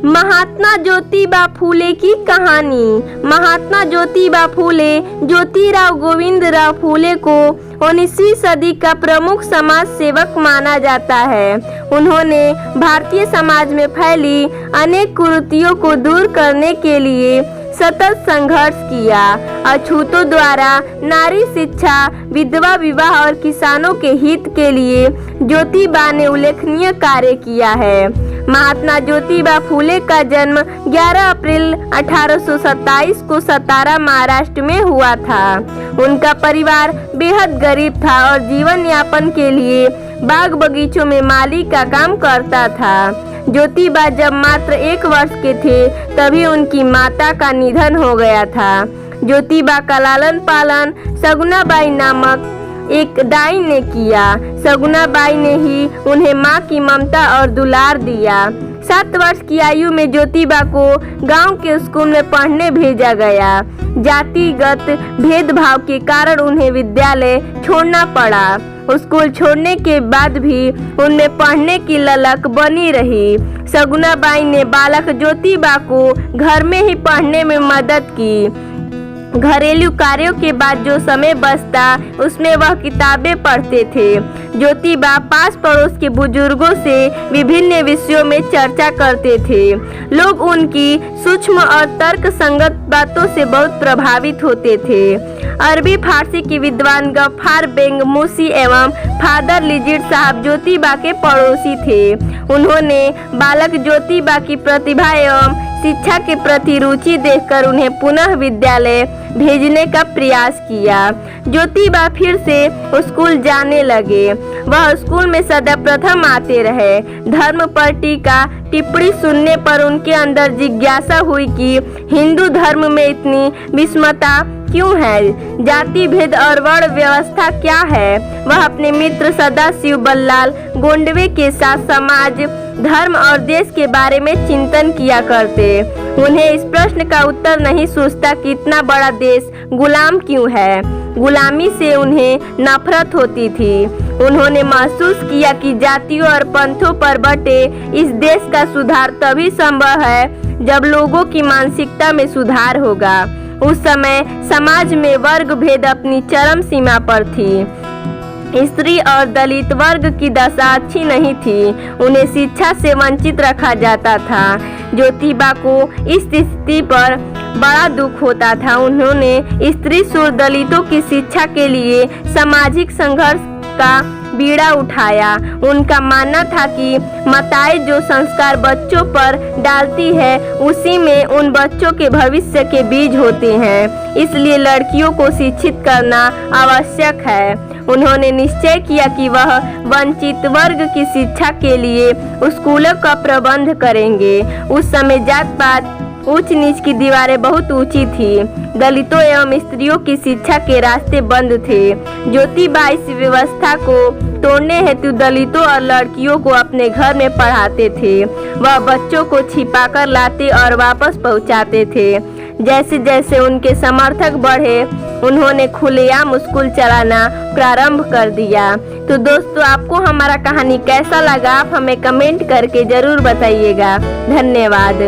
महात्मा ज्योतिबा फूले की कहानी। महात्मा ज्योतिबा फूले ज्योतिराव गोविंदराव फूले को 19वीं सदी का प्रमुख समाज सेवक माना जाता है। उन्होंने भारतीय समाज में फैली अनेक कुरीतियों को दूर करने के लिए सतत संघर्ष किया। अछूतों द्वारा नारी शिक्षा, विधवा विवाह और किसानों के हित के लिए ज्योतिबा ने उल्लेखनीय कार्य किया है। महात्मा ज्योतिबा फूले का जन्म 11 अप्रैल 1827 को सतारा, महाराष्ट्र में हुआ था। उनका परिवार बेहद गरीब था और जीवन यापन के लिए बाग बगीचों में माली का काम करता था। ज्योतिबा जब मात्र 1 वर्ष के थे तभी उनकी माता का निधन हो गया था। ज्योतिबा का लालन पालन सगुनाबाई नामक एक दाई ने किया। सगुनाबाई ने ही उन्हें माँ की ममता और दुलार दिया। 7 वर्ष की आयु में ज्योतिबा को गांव के स्कूल में पढ़ने भेजा गया। जातिगत भेदभाव के कारण उन्हें विद्यालय छोड़ना पड़ा। स्कूल छोड़ने के बाद भी उनमें पढ़ने की ललक बनी रही। सगुनाबाई ने बालक ज्योतिबा को घर में ही पढ़ने में मदद की। घरेलू कार्यों के बाद जो समय बचता उसमें वह किताबें पढ़ते थे। ज्योतिबा पास पड़ोस के बुजुर्गों से विभिन्न विषयों में चर्चा करते थे। लोग उनकी सूक्ष्म और तर्क संगत बातों से बहुत प्रभावित होते थे। अरबी फारसी के विद्वान गफ्फार बेग मूसी एवं फादर लिजिड साहब ज्योतिबा के पड़ोसी थे। उन्होंने बालक ज्योतिबा की प्रतिभा एवं शिक्षा के प्रति रुचि देखकर उन्हें पुनः विद्यालय भेजने का प्रयास किया। ज्योतिबा फिर से स्कूल जाने लगे। वह स्कूल में सदा प्रथम आते रहे। धर्म पर टीका टिप्पणी सुनने पर उनके अंदर जिज्ञासा हुई कि हिंदू धर्म में इतनी विषमता क्यों है, जाति भेद और वर्ण व्यवस्था क्या है। वह अपने मित्र सदाशिव बल्लाल गोंडवे के साथ समाज, धर्म और देश के बारे में चिंतन किया करते। उन्हें इस प्रश्न का उत्तर नहीं सूझता कि इतना बड़ा देश गुलाम क्यों है। गुलामी से उन्हें नफरत होती थी। उन्होंने महसूस किया कि जातियों और पंथों पर बटे इस देश का सुधार तभी संभव है जब लोगों की मानसिकता में सुधार होगा। उस समय समाज में वर्ग भेद अपनी चरम सीमा पर थी। स्त्री और दलित वर्ग की दशा अच्छी नहीं थी। उन्हें शिक्षा से वंचित रखा जाता था। ज्योतिबा को इस स्थिति पर बड़ा दुख होता था। उन्होंने स्त्री सुर दलितों की शिक्षा के लिए सामाजिक संघर्ष का बीड़ा उठाया। उनका मानना था कि माताएं जो संस्कार बच्चों पर डालती है उसी में उन बच्चों के भविष्य के बीज होते हैं। इसलिए लड़कियों को शिक्षित करना आवश्यक है। उन्होंने निश्चय किया कि वह वंचित वर्ग की शिक्षा के लिए स्कूलों का प्रबंध करेंगे। उस समय जात पात, ऊंच नीच की दीवारें बहुत ऊंची थी। दलितों एवं स्त्रियों की शिक्षा के रास्ते बंद थे। ज्योतिबा इस व्यवस्था को तोड़ने हेतु दलितों और लड़कियों को अपने घर में पढ़ाते थे। वह बच्चों को छिपाकर लाते और वापस पहुंचाते थे। जैसे जैसे उनके समर्थक बढ़े उन्होंने खुलेआम स्कूल चलाना प्रारंभ कर दिया। तो दोस्तों, आपको हमारा कहानी कैसा लगा आप हमें कमेंट करके जरूर बताइएगा। धन्यवाद।